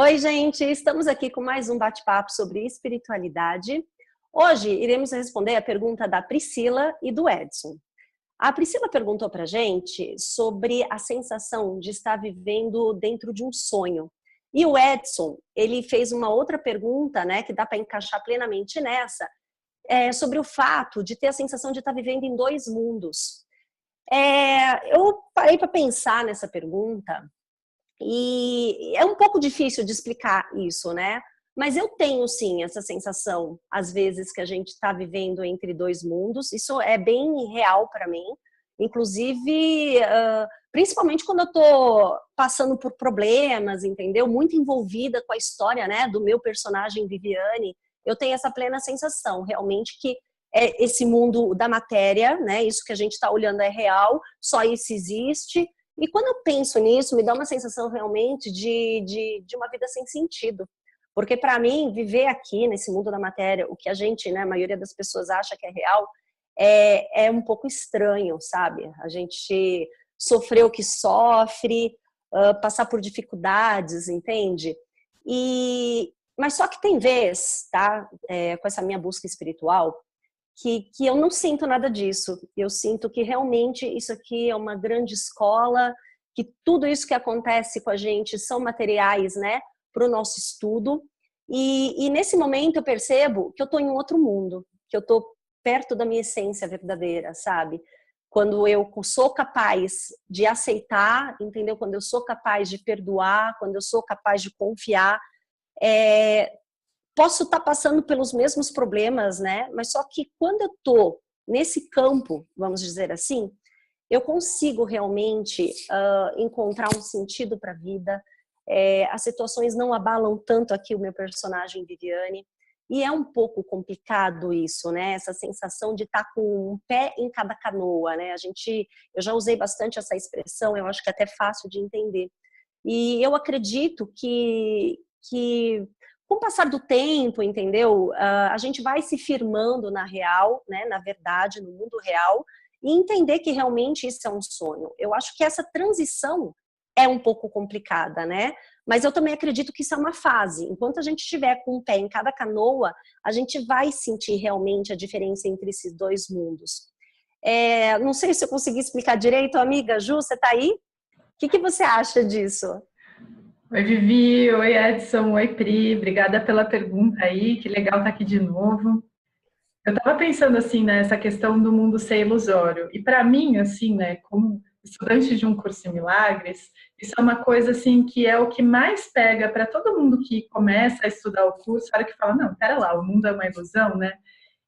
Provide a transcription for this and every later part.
Oi, gente! Estamos aqui com mais um bate-papo sobre espiritualidade. Hoje iremos responder a pergunta da Priscila e do Edson. A Priscila perguntou pra gente sobre a sensação de estar vivendo dentro de um sonho. E o Edson, ele fez uma outra pergunta, né, que dá para encaixar plenamente nessa, sobre o fato de ter a sensação de estar vivendo em dois mundos. Eu parei para pensar nessa pergunta e é um pouco difícil de explicar isso, né? Mas eu tenho sim essa sensação, às vezes, que a gente está vivendo entre dois mundos. Isso é bem real para mim. Inclusive, principalmente quando eu estou passando por problemas, entendeu? Muito envolvida com a história, né, do meu personagem Viviane, eu tenho essa plena sensação, realmente, que esse mundo da matéria, né, isso que a gente está olhando é real, só isso existe. E quando eu penso nisso, me dá uma sensação realmente de uma vida sem sentido. Porque para mim, viver aqui nesse mundo da matéria, o que a gente, né, a maioria das pessoas acha que é real, é um pouco estranho, sabe? A gente sofrer o que sofre, passar por dificuldades, entende? Mas só que tem vez, tá? Com essa minha busca espiritual, que eu não sinto nada disso. Eu sinto que realmente isso aqui é uma grande escola, que tudo isso que acontece com a gente são materiais, né, para o nosso estudo. E nesse momento eu percebo que eu estou em um outro mundo, que eu estou perto da minha essência verdadeira, sabe? Quando eu sou capaz de aceitar, entendeu? Quando eu sou capaz de perdoar, quando eu sou capaz de confiar, posso estar passando pelos mesmos problemas, né? Mas só que quando eu estou nesse campo, vamos dizer assim, eu consigo realmente encontrar um sentido para a vida. As situações não abalam tanto aqui o meu personagem Viviane. E é um pouco complicado isso, né? Essa sensação de estar com um pé em cada canoa, né? Eu já usei bastante essa expressão, eu acho que é até fácil de entender. E eu acredito que com o passar do tempo, entendeu? A gente vai se firmando na real, né? Na verdade, no mundo real, e entender que realmente isso é um sonho. Eu acho que essa transição é um pouco complicada, né? Mas eu também acredito que isso é uma fase. Enquanto a gente estiver com um pé em cada canoa, a gente vai sentir realmente a diferença entre esses dois mundos. Não sei se eu consegui explicar direito, amiga. Ju, você está aí? O que você acha disso? Oi, Vivi. Oi, Edson. Oi, Pri. Obrigada pela pergunta aí. Que legal estar aqui de novo. Eu estava pensando assim nessa questão do mundo ser ilusório. E para mim, assim, né, como estudante de um curso em milagres, isso é uma coisa assim que é o que mais pega para todo mundo que começa a estudar o curso, a hora que fala, não, pera lá, o mundo é uma ilusão, né?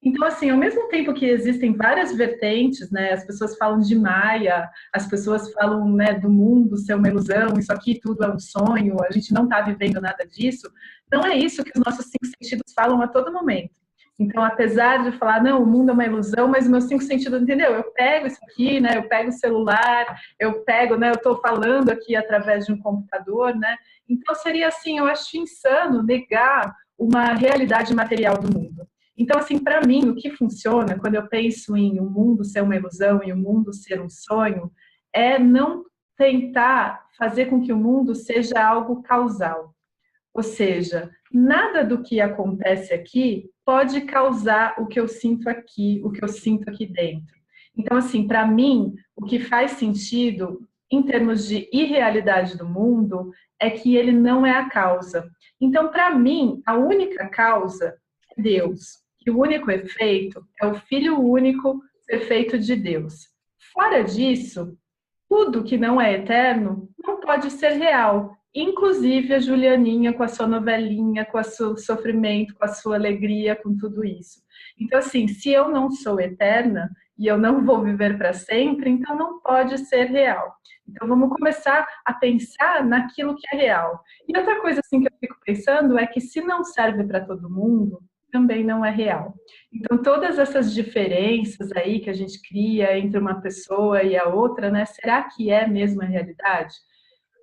Então, assim, ao mesmo tempo que existem várias vertentes, né, as pessoas falam de Maia, as pessoas falam, né, do mundo ser uma ilusão, isso aqui tudo é um sonho, a gente não está vivendo nada disso, não é isso que os nossos cinco sentidos falam a todo momento. Então, apesar de falar, não, o mundo é uma ilusão, mas meus cinco sentidos, entendeu? Eu pego isso aqui, né, eu pego o celular, eu pego, né, eu estou falando aqui através de um computador, né, então seria assim, eu acho insano negar uma realidade material do mundo. Então, assim, para mim, o que funciona quando eu penso em o mundo ser uma ilusão e o mundo ser um sonho é não tentar fazer com que o mundo seja algo causal. Ou seja, nada do que acontece aqui pode causar o que eu sinto aqui, o que eu sinto aqui dentro. Então, assim, para mim, o que faz sentido em termos de irrealidade do mundo é que ele não é a causa. Então, para mim, a única causa é Deus. E o único efeito é o Filho único ser feito de Deus. Fora disso, tudo que não é eterno não pode ser real. Inclusive a Julianinha com a sua novelinha, com o seu sofrimento, com a sua alegria, com tudo isso. Então, assim, se eu não sou eterna e eu não vou viver para sempre, então não pode ser real. Então, vamos começar a pensar naquilo que é real. E outra coisa, assim, que eu fico pensando é que se não serve para todo mundo, também não é real. Então, todas essas diferenças aí que a gente cria entre uma pessoa e a outra, né? Será que é mesmo a realidade?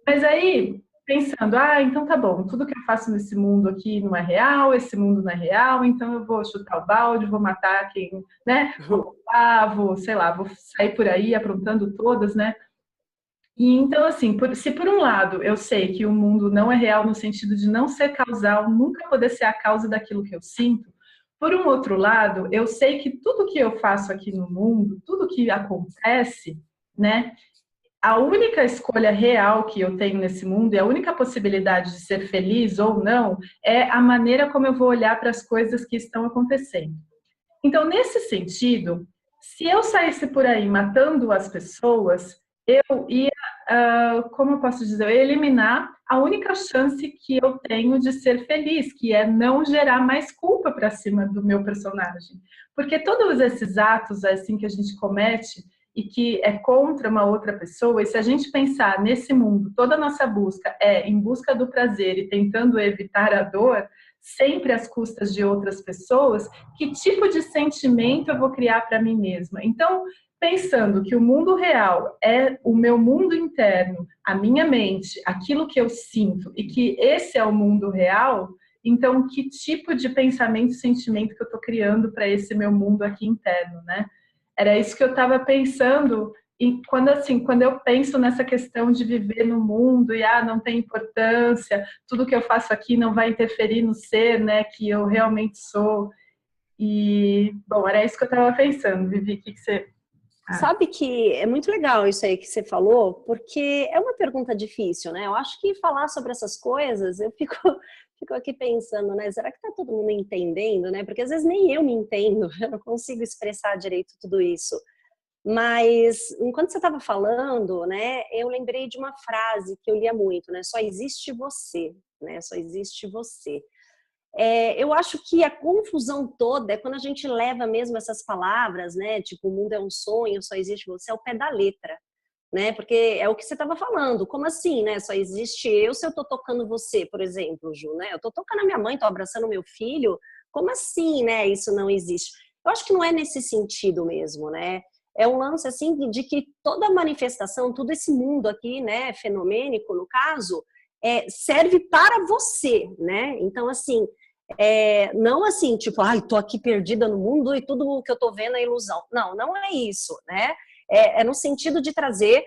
Mas aí, pensando, então tá bom, tudo que eu faço nesse mundo aqui não é real, esse mundo não é real, então eu vou chutar o balde, vou matar quem, né? Vou roubar, sei lá, vou sair por aí aprontando todas, né? E então, assim, se por um lado eu sei que o mundo não é real no sentido de não ser causal, nunca poder ser a causa daquilo que eu sinto, por um outro lado, eu sei que tudo que eu faço aqui no mundo, tudo que acontece, né, a única escolha real que eu tenho nesse mundo e a única possibilidade de ser feliz ou não é a maneira como eu vou olhar para as coisas que estão acontecendo. Então, nesse sentido, se eu saísse por aí matando as pessoas, eu ia, como eu posso dizer, eu ia eliminar a única chance que eu tenho de ser feliz, que é não gerar mais culpa para cima do meu personagem. Porque todos esses atos assim que a gente comete e que é contra uma outra pessoa, e se a gente pensar nesse mundo, toda a nossa busca é em busca do prazer e tentando evitar a dor, sempre às custas de outras pessoas, que tipo de sentimento eu vou criar para mim mesma? Então, pensando que o mundo real é o meu mundo interno, a minha mente, aquilo que eu sinto, e que esse é o mundo real, então que tipo de pensamento e sentimento que eu estou criando para esse meu mundo aqui interno, né? Era isso que eu estava pensando e quando eu penso nessa questão de viver no mundo e não tem importância, tudo que eu faço aqui não vai interferir no ser, né, que eu realmente sou. E, bom, era isso que eu estava pensando, Vivi, o que você acha? Sabe que é muito legal isso aí que você falou, porque é uma pergunta difícil, né? Eu acho que falar sobre essas coisas, eu fico, fico aqui pensando, né? Será que tá todo mundo entendendo, né? Porque às vezes nem eu me entendo, eu não consigo expressar direito tudo isso. Mas enquanto você estava falando, né, eu lembrei de uma frase que eu lia muito, né? Só existe você, né? Só existe você. Eu acho que a confusão toda é quando a gente leva mesmo essas palavras, né? Tipo, o mundo é um sonho, só existe você, ao pé da letra, né? Porque é o que você estava falando. Como assim, né? Só existe eu se eu tô tocando você, por exemplo, Ju, né? Eu tô tocando a minha mãe, tô abraçando meu filho. Como assim, né? Isso não existe. Eu acho que não é nesse sentido mesmo, né? É um lance assim de que toda manifestação, todo esse mundo aqui, né, fenomênico no caso, serve para você, né? Então, assim, não assim, tipo, ai, tô aqui perdida no mundo e tudo que eu tô vendo é ilusão. Não, não é isso, né? É no sentido de trazer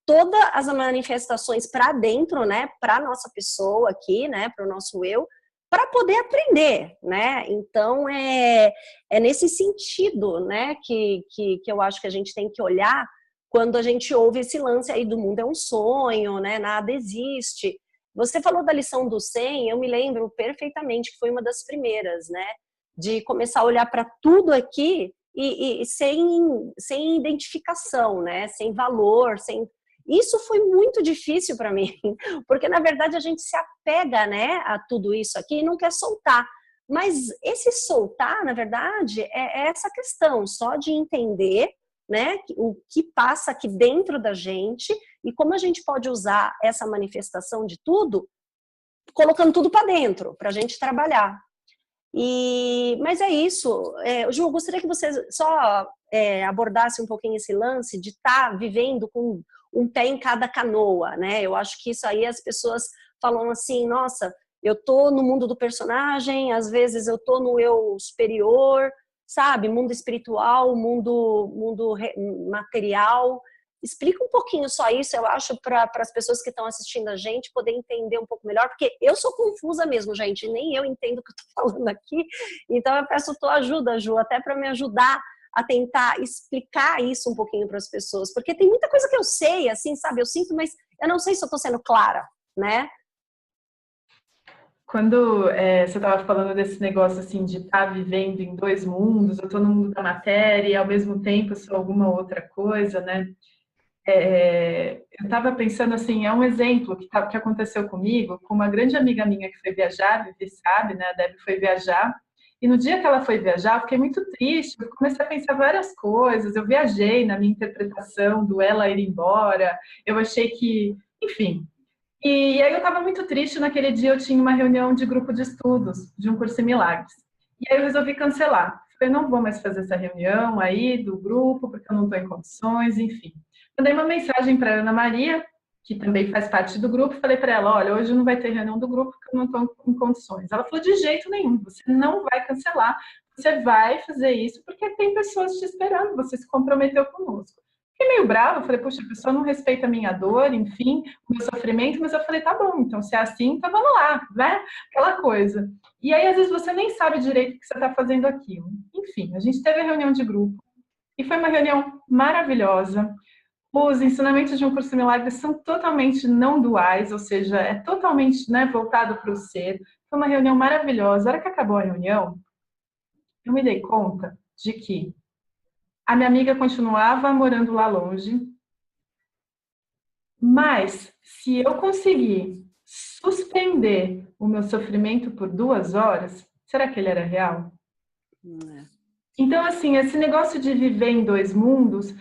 todas as manifestações para dentro, né, para nossa pessoa aqui, né, para o nosso eu, para poder aprender, né? Então é nesse sentido, né, que eu acho que a gente tem que olhar quando a gente ouve esse lance aí do mundo é um sonho, né? Nada existe. Você falou da lição do 100, eu me lembro perfeitamente que foi uma das primeiras, né? De começar a olhar para tudo aqui e sem identificação, né? Sem valor, sem. Isso foi muito difícil para mim, porque na verdade a gente se apega, né, a tudo isso aqui e não quer soltar. Mas esse soltar, na verdade, é essa questão só de entender, né, o que passa aqui dentro da gente e como a gente pode usar essa manifestação de tudo, colocando tudo para dentro, para a gente trabalhar. Mas é isso. Ju, eu gostaria que você só abordasse um pouquinho esse lance de estar vivendo com um pé em cada canoa, né? Eu acho que isso aí as pessoas falam assim, nossa, eu tô no mundo do personagem, às vezes eu tô no eu superior, sabe? Mundo espiritual, mundo material. Explica um pouquinho só isso, eu acho, para as pessoas que estão assistindo a gente poder entender um pouco melhor, porque eu sou confusa mesmo, gente, nem eu entendo o que eu estou falando aqui, então eu peço tua ajuda, Ju, até para me ajudar a tentar explicar isso um pouquinho para as pessoas, porque tem muita coisa que eu sei, assim, sabe, eu sinto, mas eu não sei se eu estou sendo clara, né? Quando você estava falando desse negócio assim de estar vivendo em dois mundos, eu estou no mundo da matéria e ao mesmo tempo sou alguma outra coisa, né? Eu estava pensando assim, é um exemplo que aconteceu comigo, com uma grande amiga minha que foi viajar, Vivi sabe, né? A Debbie foi viajar, e no dia que ela foi viajar, eu fiquei muito triste, eu comecei a pensar várias coisas, eu viajei na minha interpretação do ela ir embora, eu achei que, enfim. E aí eu estava muito triste, naquele dia eu tinha uma reunião de grupo de estudos, de um curso em milagres. E aí eu resolvi cancelar. Eu não vou mais fazer essa reunião aí do grupo, porque eu não estou em condições, enfim. Mandei uma mensagem para Ana Maria, que também faz parte do grupo, falei para ela, olha, hoje não vai ter reunião do grupo porque eu não estou em condições. Ela falou, de jeito nenhum, você não vai cancelar, você vai fazer isso porque tem pessoas te esperando, você se comprometeu conosco. Fiquei meio brava, falei, poxa, a pessoa não respeita a minha dor, enfim, o meu sofrimento, mas eu falei, tá bom, então se é assim, então vamos lá, né? Aquela coisa. E aí, às vezes, você nem sabe direito o que você está fazendo aquilo. Enfim, a gente teve a reunião de grupo e foi uma reunião maravilhosa. Os ensinamentos de Um Curso de Milagres são totalmente não duais, ou seja, é totalmente, né, voltado para o ser. Foi uma reunião maravilhosa. A hora que acabou a reunião, eu me dei conta de que a minha amiga continuava morando lá longe, mas se eu conseguir suspender o meu sofrimento por 2 horas, será que ele era real? Então, assim, esse negócio de viver em dois mundos,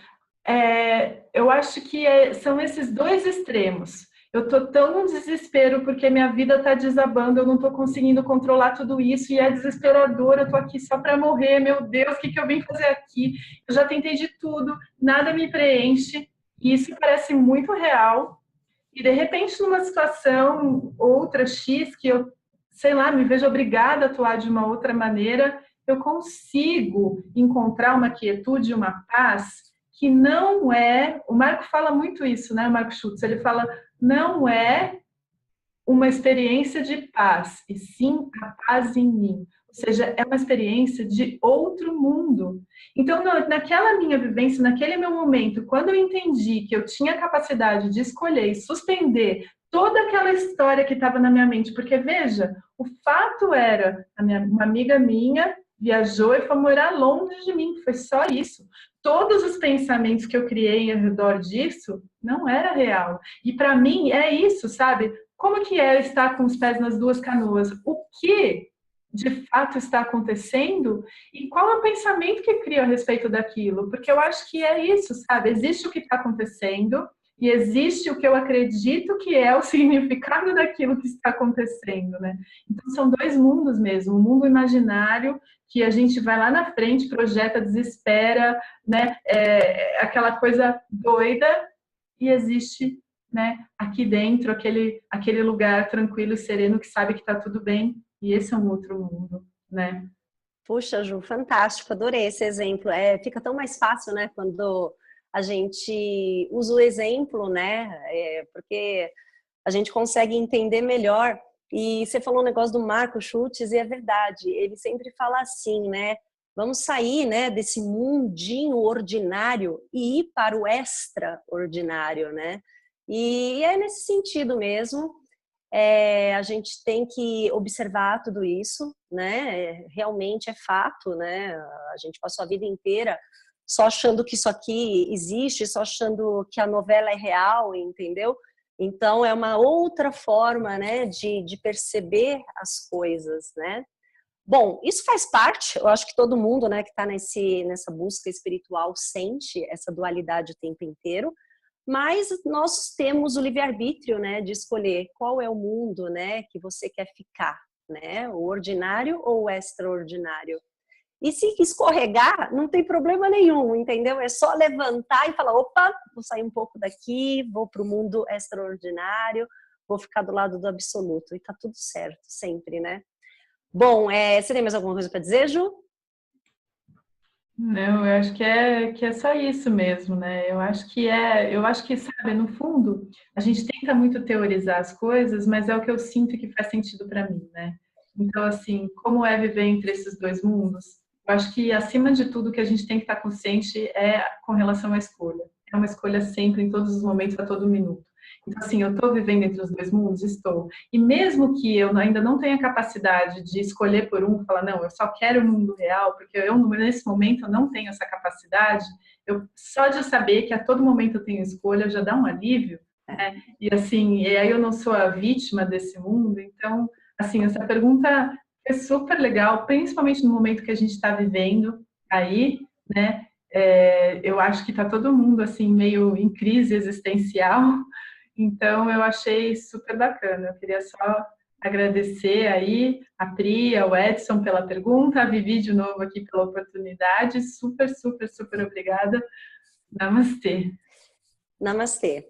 eu acho que são esses dois extremos. Eu tô tão no desespero porque minha vida tá desabando, eu não tô conseguindo controlar tudo isso e é desesperador, eu tô aqui só para morrer, meu Deus, o que eu vim fazer aqui? Eu já tentei de tudo, nada me preenche, e isso parece muito real. E de repente, numa situação outra X, que eu, sei lá, me vejo obrigada a atuar de uma outra maneira, eu consigo encontrar uma quietude, uma paz que não é. O Marco fala muito isso, né? O Marco Schutz, ele fala, não é uma experiência de paz, e sim a paz em mim. Ou seja, é uma experiência de outro mundo. Então, naquela minha vivência, naquele meu momento, quando eu entendi que eu tinha a capacidade de escolher e suspender toda aquela história que estava na minha mente, porque veja, o fato era, uma amiga minha viajou e foi morar longe de mim, foi só isso. Todos os pensamentos que eu criei ao redor disso não era real. E para mim é isso, sabe? Como que é estar com os pés nas duas canoas? O que de fato está acontecendo e qual é o pensamento que cria a respeito daquilo? Porque eu acho que é isso, sabe? Existe o que está acontecendo e existe o que eu acredito que é o significado daquilo que está acontecendo, né? Então são dois mundos mesmo, um mundo imaginário que a gente vai lá na frente, projeta, desespera, né? Aquela coisa doida, e existe, né, aqui dentro, aquele lugar tranquilo e sereno que sabe que está tudo bem, e esse é um outro mundo, né? Puxa, Ju, fantástico, adorei esse exemplo. Fica tão mais fácil, né, quando a gente usa o exemplo, né, porque a gente consegue entender melhor. E você falou um negócio do Marco Schultz, e é verdade, ele sempre fala assim, né, vamos sair, né, desse mundinho ordinário e ir para o extraordinário, né, e é nesse sentido mesmo. A gente tem que observar tudo isso, né? Realmente é fato, né? A gente passou a vida inteira só achando que isso aqui existe, só achando que a novela é real, entendeu? Então é uma outra forma, né, de perceber as coisas, né? Bom, isso faz parte, eu acho que todo mundo, né, que está nessa busca espiritual sente essa dualidade o tempo inteiro. Mas nós temos o livre-arbítrio, né, de escolher qual é o mundo, né, que você quer ficar, né, o ordinário ou o extraordinário. E se escorregar, não tem problema nenhum, entendeu? É só levantar e falar, opa, vou sair um pouco daqui, vou para o mundo extraordinário, vou ficar do lado do absoluto. E tá tudo certo, sempre, né? Bom, você tem mais alguma coisa para dizer, Ju? Não, eu acho que é só isso mesmo, né? Eu acho que, sabe, no fundo, a gente tenta muito teorizar as coisas, mas é o que eu sinto que faz sentido para mim, né? Então, assim, como é viver entre esses dois mundos? Eu acho que, acima de tudo, o que a gente tem que estar consciente é com relação à escolha. É uma escolha sempre, em todos os momentos, a todo minuto. Então, assim, eu estou vivendo entre os dois mundos? Estou. E mesmo que eu ainda não tenha capacidade de escolher por um, falar, não, eu só quero o mundo real, porque eu, nesse momento, eu não tenho essa capacidade, só de saber que a todo momento eu tenho escolha já dá um alívio, né? E assim, e aí eu não sou a vítima desse mundo. Então, assim, essa pergunta é super legal, principalmente no momento que a gente está vivendo aí, né? Eu acho que está todo mundo assim meio em crise existencial. Então, eu achei super bacana. Eu queria só agradecer aí a Pri, ao Edson pela pergunta, a Vivi de novo aqui pela oportunidade. Super, super, super obrigada. Namastê. Namastê.